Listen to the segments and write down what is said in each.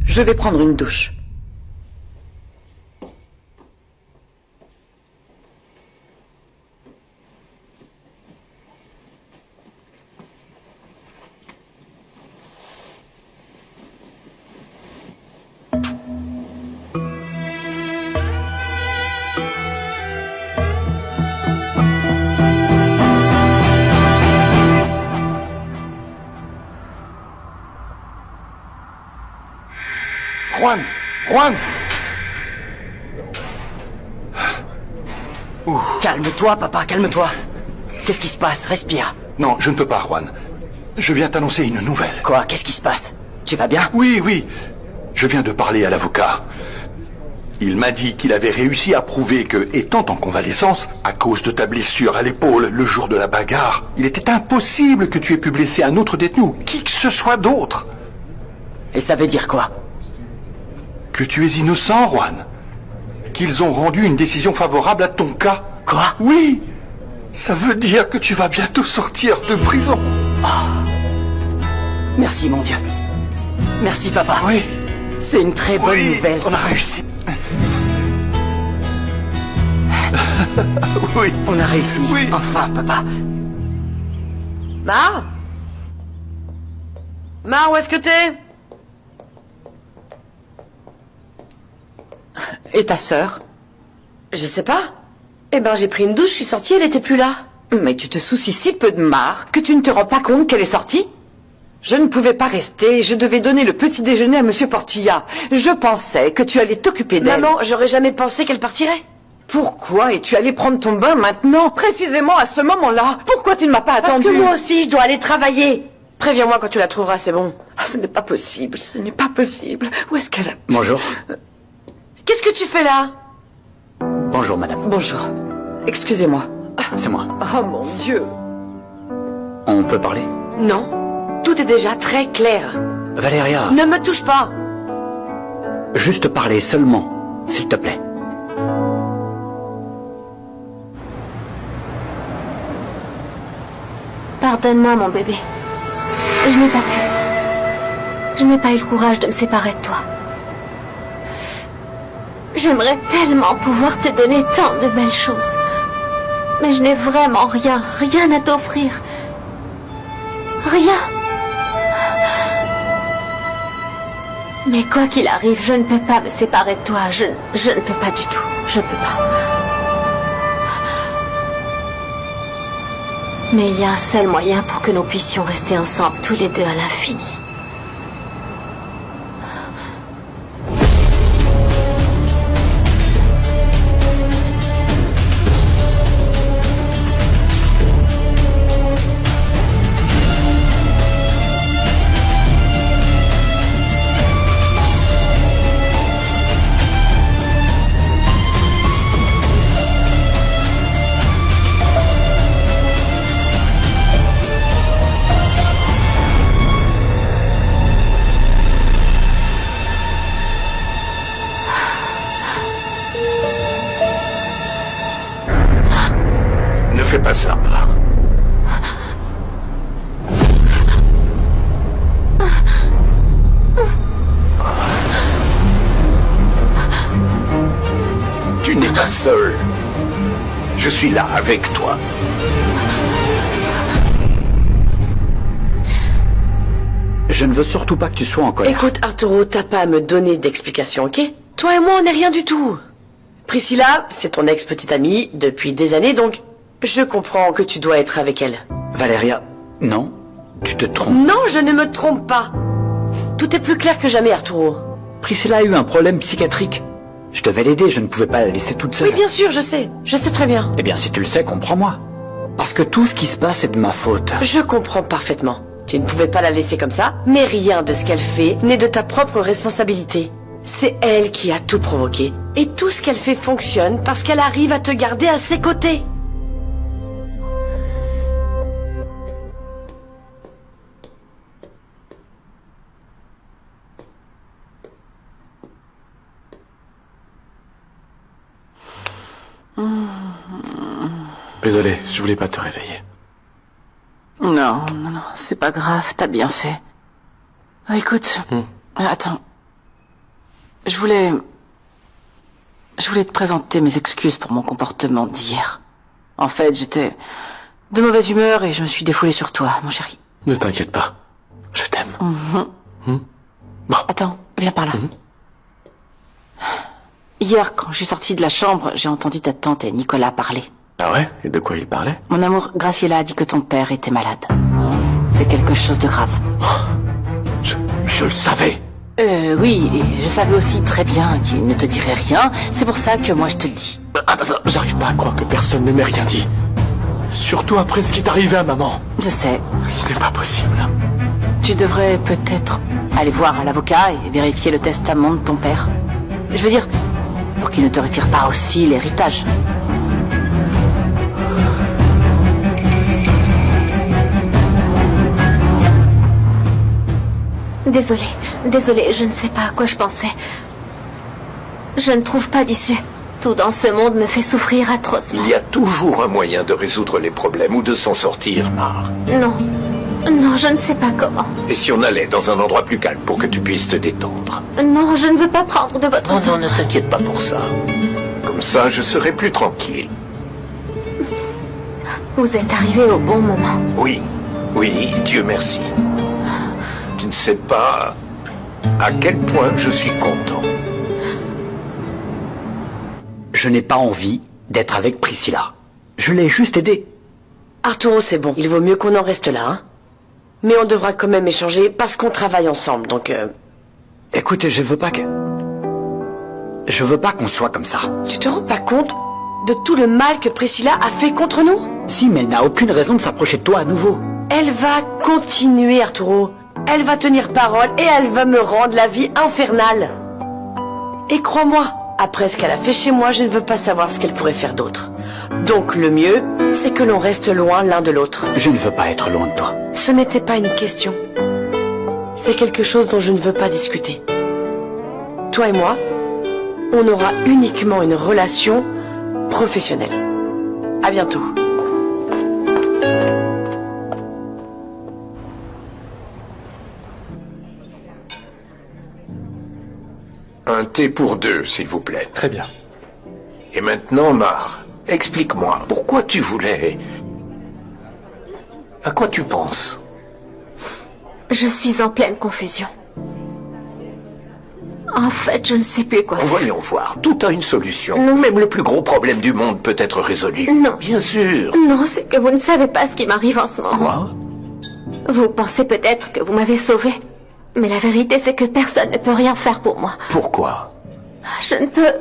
Je vais prendre une douche. Juan! Juan! Calme-toi, papa, calme-toi. Qu'est-ce qui se passe? Respire. Non, je ne peux pas, Juan. Je viens t'annoncer une nouvelle. Quoi? Qu'est-ce qui se passe? Tu vas bien? Oui, oui. Je viens de parler à l'avocat. Il m'a dit qu'il avait réussi à prouver que, étant en convalescence, à cause de ta blessure à l'épaule le jour de la bagarre, il était impossible que tu aies pu blesser un autre détenu ou qui que ce soit d'autre. Et ça veut dire quoi? Que tu es innocent, Juan. Qu'ils ont rendu une décision favorable à ton cas. Quoi? Oui. Ça veut dire que tu vas bientôt sortir de prison. Merci, mon Dieu. Merci, papa. Oui. C'est une très bonne nouvelle. On a réussi. Oui. On a réussi. Oui. Enfin, papa. Mar? Mar, où est-ce que t'es? Et ta sœur? Je sais pas. Eh ben, j'ai pris une douche, je suis sortie, elle était plus là. Mais tu te soucies si peu de Mar que tu ne te rends pas compte qu'elle est sortie? Je ne pouvais pas rester, je devais donner le petit déjeuner à Monsieur Portilla. Je pensais que tu allais t'occuper d'elle. Maman, j'aurais jamais pensé qu'elle partirait. Pourquoi es-tu allé prendre ton bain maintenant, précisément à ce moment-là? Pourquoi tu ne m'as pas attendu? Parce que moi aussi, je dois aller travailler. Préviens-moi quand tu la trouveras, c'est bon. Ah, ce n'est pas possible, ce n'est pas possible. Où est-ce qu'elle... Bonjour. Qu'est-ce que tu fais là? Bonjour, madame. Bonjour. Excusez-moi. C'est moi. Oh mon Dieu. On peut parler? Non. Tout est déjà très clair. Valéria, Ne me touche pas. juste parler seulement, s'il te plaît. Pardonne-moi, mon bébé. Je n'ai pas pu. Je n'ai pas eu le courage de me séparer de toi. J'aimerais tellement pouvoir te donner tant de belles choses. Mais je n'ai vraiment rien à t'offrir. Rien. Mais quoi qu'il arrive, je ne peux pas me séparer de toi. Je ne peux pas du tout. Je peux pas. Mais il y a un seul moyen pour que nous puissions rester ensemble tous les deux à l'infini. Ne fais pas ça, Mar. Tu n'es pas seul. Je suis là avec toi. Je ne veux surtout pas que tu sois en colère. Écoute, Arturo, t'as pas à me donner d'explications, ok? Toi et moi, on n'est rien du tout. Priscilla, c'est ton ex-petite amie depuis des années, donc je comprends que tu dois être avec elle. Valéria, non, tu te trompes. Non, je ne me trompe pas. Tout est plus clair que jamais, Arturo. Priscilla a eu un problème psychiatrique. Je devais l'aider, je ne pouvais pas la laisser toute seule. Oui, bien sûr, je sais très bien. Eh bien, si tu le sais, comprends-moi. Parce que tout ce qui se passe est de ma faute. Je comprends parfaitement. Tu ne pouvais pas la laisser comme ça, mais rien de ce qu'elle fait n'est de ta propre responsabilité. C'est elle qui a tout provoqué. Et tout ce qu'elle fait fonctionne parce qu'elle arrive à te garder à ses côtés. Désolé, je voulais pas te réveiller. Non, c'est pas grave, t'as bien fait. Écoute, attends, Je voulais te présenter mes excuses pour mon comportement d'hier. En fait, j'étais de mauvaise humeur et je me suis défoulée sur toi, mon chéri. Ne t'inquiète pas. Je t'aime. Bon. Attends, viens par là. Hier, quand je suis sortie de la chambre, j'ai entendu ta tante et Nicolas parler. Ah ouais? Et de quoi il parlait? Mon amour, Graciela a dit que ton père était malade. C'est quelque chose de grave. Je le savais. Oui, et je savais aussi très bien qu'il ne te dirait rien. C'est pour ça que moi je te le dis. Attends, j'arrive pas à croire que personne ne m'ait rien dit. Surtout après ce qui est arrivé à maman. Je sais. Ce n'est pas possible. Tu devrais peut-être aller voir l'avocat et vérifier le testament de ton père. Je veux dire, pour qu'il ne te retire pas aussi l'héritage. Désolée, je ne sais pas à quoi je pensais. Je ne trouve pas d'issue. Tout dans ce monde me fait souffrir atrocement. Il y a toujours un moyen de résoudre les problèmes ou de s'en sortir, Mar. Non, je ne sais pas comment. Et si on allait dans un endroit plus calme pour que tu puisses te détendre? Non, je ne veux pas prendre de votre Non, temps. ne t'inquiète pas pour ça. Comme ça, je serai plus tranquille. Vous êtes arrivé au bon moment. Oui, Dieu merci. Tu ne sais pas à quel point je suis content. Je n'ai pas envie d'être avec Priscilla. Je l'ai juste aidée. Arturo, c'est bon. Il vaut mieux qu'on en reste là, hein. Mais on devra quand même échanger parce qu'on travaille ensemble, donc... Écoute, je veux pas qu'on soit comme ça. Tu te rends pas compte de tout le mal que Priscilla a fait contre nous? Si, mais elle n'a aucune raison de s'approcher de toi à nouveau. Elle va continuer, Arturo. Elle va tenir parole et elle va me rendre la vie infernale. Et crois-moi, après ce qu'elle a fait chez moi, je ne veux pas savoir ce qu'elle pourrait faire d'autre. Donc le mieux, c'est que l'on reste loin l'un de l'autre. Je ne veux pas être loin de toi. Ce n'était pas une question. C'est quelque chose dont je ne veux pas discuter. Toi et moi, on aura uniquement une relation professionnelle. À bientôt. Un thé pour deux, s'il vous plaît. Très bien. Et maintenant, Mar, explique-moi, pourquoi tu voulais... À quoi tu penses? Je suis en pleine confusion. En fait, je ne sais plus quoi faire. Voyons voir, tout a une solution. Non. Même le plus gros problème du monde peut être résolu. Non. Bien sûr. Non, c'est que vous ne savez pas ce qui m'arrive en ce moment. Quoi? Vous pensez peut-être que vous m'avez sauvée. Mais la vérité, c'est que personne ne peut rien faire pour moi. Pourquoi? Je ne peux...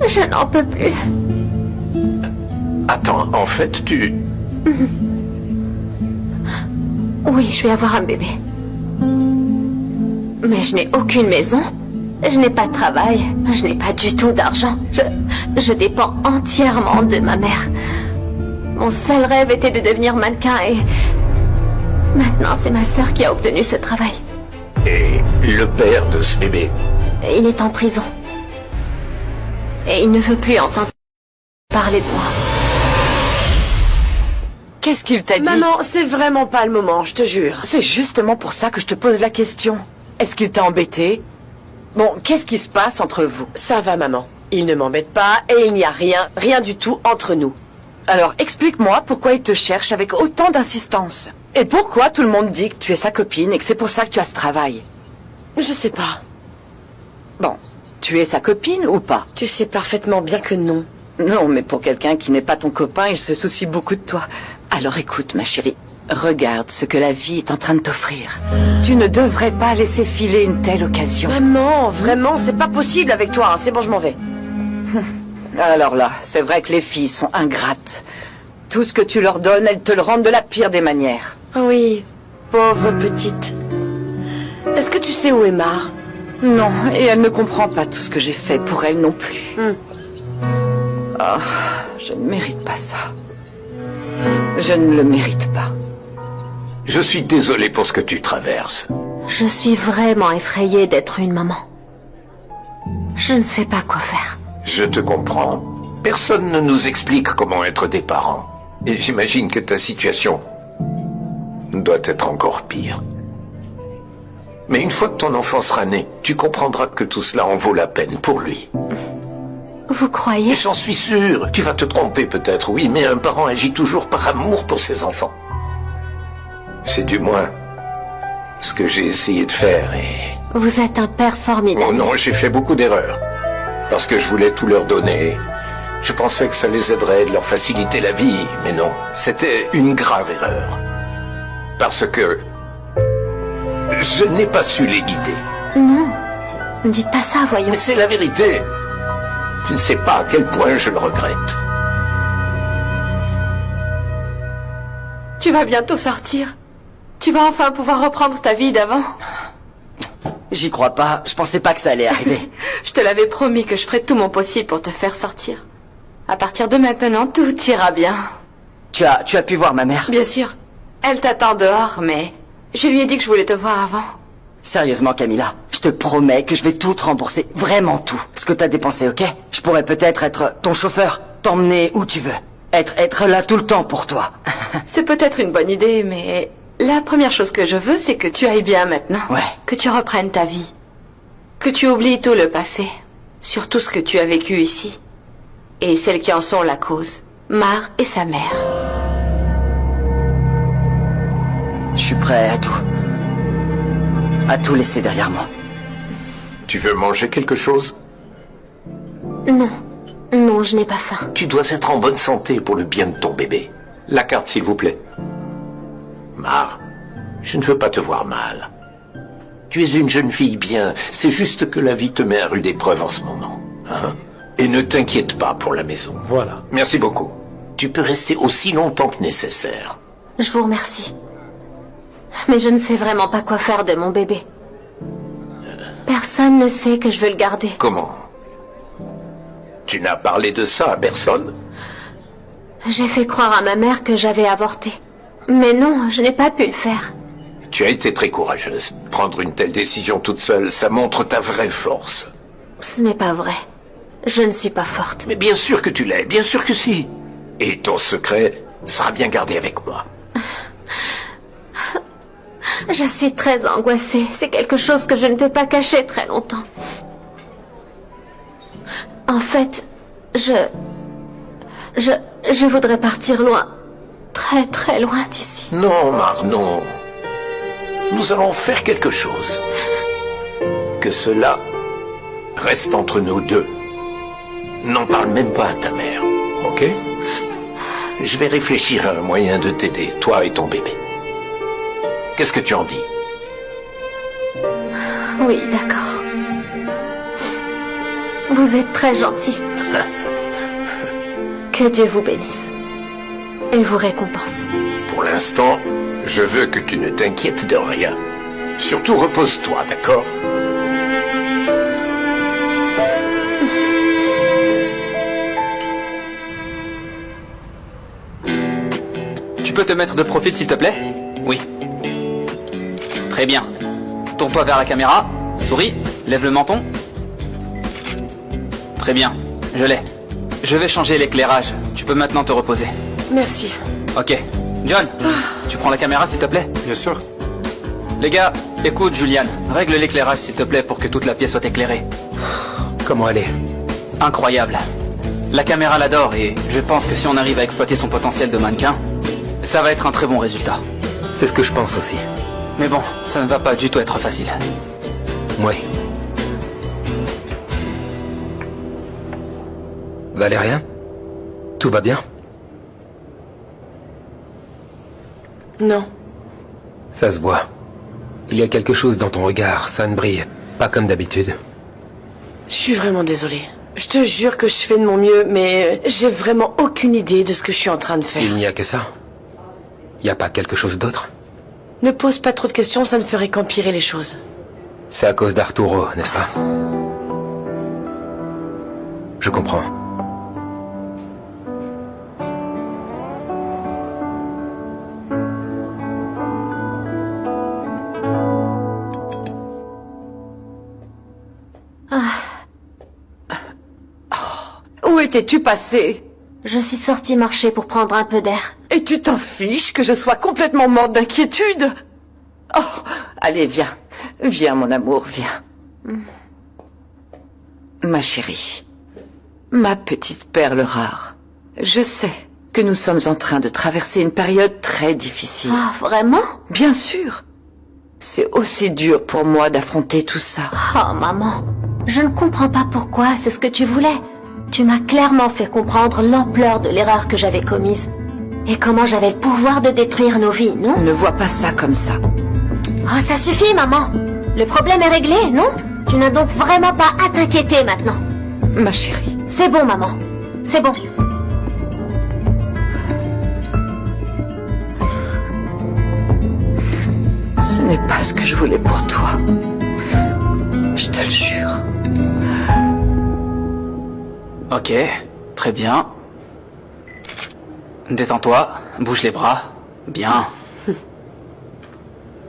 Je n'en peux plus. Attends, en fait, tu... Oui, je vais avoir un bébé. Mais je n'ai aucune maison. Je n'ai pas de travail. Je n'ai pas du tout d'argent. Je dépends entièrement de ma mère. Mon seul rêve était de devenir mannequin et... Maintenant, c'est ma sœur qui a obtenu ce travail. Et le père de ce bébé? Il est en prison. Et il ne veut plus entendre parler de moi. Qu'est-ce qu'il t'a dit? Maman, c'est vraiment pas le moment, je te jure. C'est justement pour ça que je te pose la question. Est-ce qu'il t'a embêté? Bon, qu'est-ce qui se passe entre vous? Ça va, maman. Il ne m'embête pas et il n'y a rien du tout entre nous. Alors explique-moi pourquoi il te cherche avec autant d'insistance. Et pourquoi tout le monde dit que tu es sa copine et que c'est pour ça que tu as ce travail? Je sais pas. Bon, tu es sa copine ou pas? Tu sais parfaitement bien que non. Non, mais pour quelqu'un qui n'est pas ton copain, il se soucie beaucoup de toi. Alors écoute, ma chérie, regarde ce que la vie est en train de t'offrir. Tu ne devrais pas laisser filer une telle occasion. Maman, vraiment, c'est pas possible avec toi. Hein. C'est bon, je m'en vais. Alors là, c'est vrai que les filles sont ingrates. Tout ce que tu leur donnes, elles te le rendent de la pire des manières. Ah oui, pauvre petite. Est-ce que tu sais où est Mar? Non, et elle ne comprend pas tout ce que j'ai fait pour elle non plus. Ah, je ne mérite pas ça. Je ne le mérite pas. Je suis désolé pour ce que tu traverses. Je suis vraiment effrayée d'être une maman. Je ne sais pas quoi faire. Je te comprends. Personne ne nous explique comment être des parents. Et j'imagine que ta situation doit être encore pire. Mais une fois que ton enfant sera né, tu comprendras que tout cela en vaut la peine pour lui. Vous croyez? J'en suis sûr. Tu vas te tromper peut-être, oui, mais un parent agit toujours par amour pour ses enfants. C'est du moins ce que j'ai essayé de faire et... Vous êtes un père formidable. Oh non, j'ai fait beaucoup d'erreurs. Parce que je voulais tout leur donner. Je pensais que ça les aiderait, de leur faciliter la vie, mais non. C'était une grave erreur. Parce que... je n'ai pas su les guider. Non, ne dites pas ça, voyons. Mais c'est la vérité. Tu ne sais pas à quel point je le regrette. Tu vas bientôt sortir. Tu vas enfin pouvoir reprendre ta vie d'avant. J'y crois pas, je pensais pas que ça allait arriver. Je te l'avais promis que je ferais tout mon possible pour te faire sortir. À partir de maintenant, tout ira bien. Tu as pu voir ma mère? Bien sûr. Elle t'attend dehors, mais je lui ai dit que je voulais te voir avant. Sérieusement, Camilla, je te promets que je vais tout te rembourser, vraiment tout. Ce que t'as dépensé, ok? Je pourrais peut-être être ton chauffeur, t'emmener où tu veux. Être là tout le temps pour toi. C'est peut-être une bonne idée, mais la première chose que je veux, c'est que tu ailles bien maintenant. Ouais. Que tu reprennes ta vie. Que tu oublies tout le passé. Surtout ce que tu as vécu ici. Et celles qui en sont la cause. Mar et sa mère. Je suis prêt à tout. À tout laisser derrière moi. Tu veux manger quelque chose? Non, non, je n'ai pas faim. Tu dois être en bonne santé pour le bien de ton bébé. La carte, s'il vous plaît. Mar, je ne veux pas te voir mal. Tu es une jeune fille bien, c'est juste que la vie te met à rude épreuve en ce moment. Hein? Et ne t'inquiète pas pour la maison. Voilà. Merci beaucoup. Tu peux rester aussi longtemps que nécessaire. Je vous remercie. Mais je ne sais vraiment pas quoi faire de mon bébé. Personne ne sait que je veux le garder. Comment? Tu n'as parlé de ça à personne? J'ai fait croire à ma mère que j'avais avorté. Mais non, je n'ai pas pu le faire. Tu as été très courageuse. Prendre une telle décision toute seule, ça montre ta vraie force. Ce n'est pas vrai. Je ne suis pas forte. Mais bien sûr que tu l'es, bien sûr que si. Et ton secret sera bien gardé avec moi. Je suis très angoissée. C'est quelque chose que je ne peux pas cacher très longtemps. En fait, je voudrais partir loin. Très très loin d'ici. Non, Mar, non. Nous allons faire quelque chose. Que cela reste entre nous deux. N'en parle même pas à ta mère, ok? Je vais réfléchir à un moyen de t'aider, toi et ton bébé. Qu'est-ce que tu en dis? Oui, d'accord. Vous êtes très gentil. Que Dieu vous bénisse. Et vous récompense. Pour l'instant, je veux que tu ne t'inquiètes de rien. Surtout repose-toi, d'accord? Tu peux te mettre de profil, s'il te plaît? Oui. Très bien. Tourne-toi vers la caméra. Souris. Lève le menton. Très bien. Je l'ai. Je vais changer l'éclairage. Tu peux maintenant te reposer. Merci. Ok. John, tu prends la caméra, s'il te plaît? Bien sûr. Les gars, écoute, Juliane. Règle l'éclairage, s'il te plaît, pour que toute la pièce soit éclairée. Comment elle est? Incroyable. La caméra l'adore et je pense que si on arrive à exploiter son potentiel de mannequin, ça va être un très bon résultat. C'est ce que je pense aussi. Mais bon, ça ne va pas du tout être facile. Oui. Valérien? Tout va bien? Non. Ça se voit. Il y a quelque chose dans ton regard, ça ne brille pas comme d'habitude. Je suis vraiment désolée. Je te jure que je fais de mon mieux, mais j'ai vraiment aucune idée de ce que je suis en train de faire. Il n'y a que ça? Il n'y a pas quelque chose d'autre? Ne pose pas trop de questions, ça ne ferait qu'empirer les choses. C'est à cause d'Arturo, n'est-ce pas? Je comprends. Où étais-tu passé? Je suis sortie marcher pour prendre un peu d'air. Et tu t'en fiches que je sois complètement morte d'inquiétude? Oh, allez, viens. Viens, mon amour, viens. Ma chérie, ma petite perle rare, je sais que nous sommes en train de traverser une période très difficile. Ah, vraiment? Bien sûr. C'est aussi dur pour moi d'affronter tout ça. Oh, maman. Je ne comprends pas pourquoi, c'est ce que tu voulais. Tu m'as clairement fait comprendre l'ampleur de l'erreur que j'avais commise. Et comment j'avais le pouvoir de détruire nos vies, non? Ne vois pas ça comme ça. Oh, ça suffit, maman. Le problème est réglé, non? Tu n'as donc vraiment pas à t'inquiéter maintenant. Ma chérie. C'est bon, maman. C'est bon. Ce n'est pas ce que je voulais pour toi. Je te le jure. Ok, très bien. Détends-toi, bouge les bras. Bien.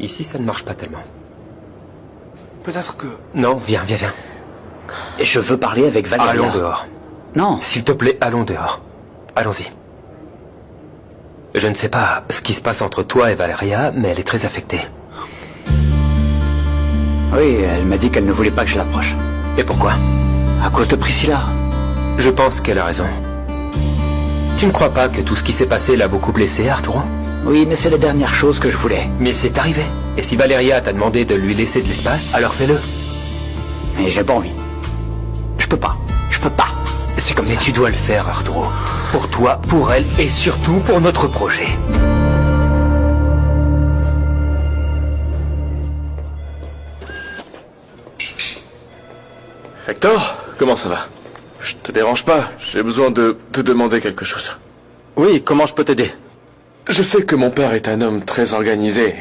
Ici, ça ne marche pas tellement. Peut-être que... Non, viens. Je veux parler avec Valéria. Allons dehors. Non. S'il te plaît, allons dehors. Allons-y. Je ne sais pas ce qui se passe entre toi et Valéria, mais elle est très affectée. Oui, elle m'a dit qu'elle ne voulait pas que je l'approche. Et pourquoi? À cause de Priscilla. Je pense qu'elle a raison. Tu ne crois pas que tout ce qui s'est passé l'a beaucoup blessée, Arturo? Oui, mais c'est la dernière chose que je voulais. Mais c'est arrivé. Et si Valéria t'a demandé de lui laisser de l'espace, alors fais-le. Mais j'ai pas envie. Je peux pas. C'est comme Mais ça. tu dois le faire, Arturo. Pour toi, pour elle et surtout pour notre projet. Hector, comment ça va? Je te dérange pas, j'ai besoin de te demander quelque chose. Oui, comment je peux t'aider? Je sais que mon père est un homme très organisé.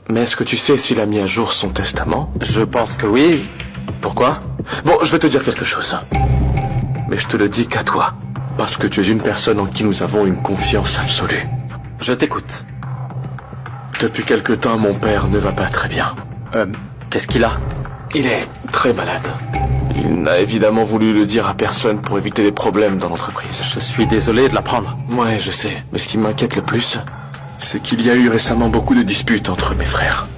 Mais est-ce que tu sais s'il a mis à jour son testament? Je pense que oui. Pourquoi? Bon, je vais te dire quelque chose. Mais je te le dis qu'à toi. Parce que tu es une personne en qui nous avons une confiance absolue. Je t'écoute. Depuis quelque temps, mon père ne va pas très bien. Qu'est-ce qu'il a? Il est très malade. Il n'a évidemment voulu le dire à personne pour éviter des problèmes dans l'entreprise. Je suis désolé de l'apprendre. Ouais, je sais. Mais ce qui m'inquiète le plus, c'est qu'il y a eu récemment beaucoup de disputes entre mes frères.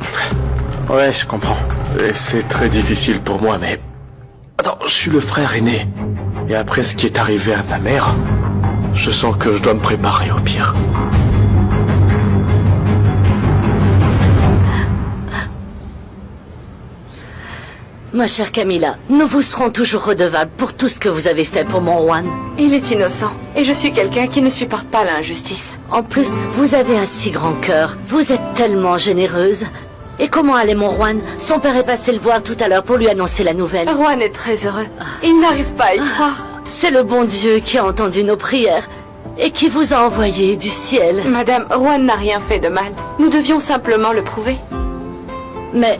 Ouais, je comprends. Et c'est très difficile pour moi, mais... Attends, je suis le frère aîné. Et après ce qui est arrivé à ma mère, je sens que je dois me préparer au pire. Ma chère Camilla, nous vous serons toujours redevables pour tout ce que vous avez fait pour mon Juan. Il est innocent, et je suis quelqu'un qui ne supporte pas l'injustice. En plus, vous avez un si grand cœur. Vous êtes tellement généreuse. Et comment allait mon Juan? Son père est passé le voir tout à l'heure pour lui annoncer la nouvelle. Juan est très heureux. Il n'arrive pas à y croire. C'est le bon Dieu qui a entendu nos prières et qui vous a envoyé du ciel. Madame, Juan n'a rien fait de mal. Nous devions simplement le prouver. Mais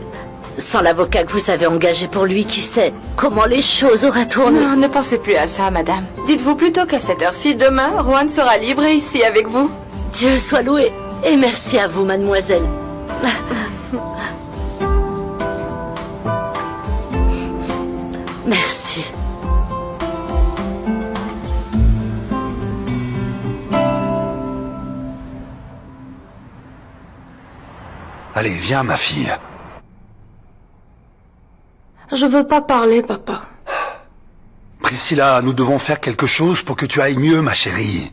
sans l'avocat que vous avez engagé pour lui, qui sait comment les choses auraient tourné? Non, ne pensez plus à ça, madame. Dites-vous plutôt qu'à cette heure-ci, demain, Juan sera libre et ici avec vous. Dieu soit loué. Et merci à vous, mademoiselle. Merci. Allez, viens, ma fille. Je veux pas parler, papa. Priscilla, nous devons faire quelque chose pour que tu ailles mieux, ma chérie.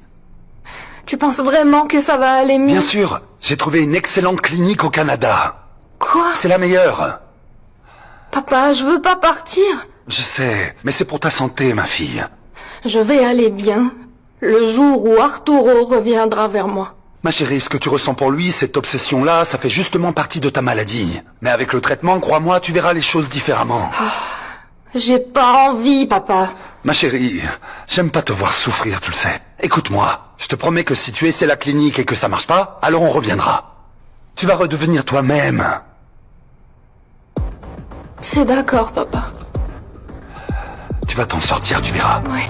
Tu penses vraiment que ça va aller mieux? Bien sûr, j'ai trouvé une excellente clinique au Canada. Quoi? C'est la meilleure. Papa, je veux pas partir. Je sais, mais c'est pour ta santé, ma fille. Je vais aller bien le jour où Arturo reviendra vers moi. Ma chérie, ce que tu ressens pour lui, cette obsession-là, ça fait justement partie de ta maladie. Mais avec le traitement, crois-moi, tu verras les choses différemment. J'ai pas envie, papa. Ma chérie, j'aime pas te voir souffrir, tu le sais. Écoute-moi, je te promets que si tu essaies la clinique et que ça marche pas, alors on reviendra. Tu vas redevenir toi-même. C'est d'accord, papa. Tu vas t'en sortir, tu verras. Ouais.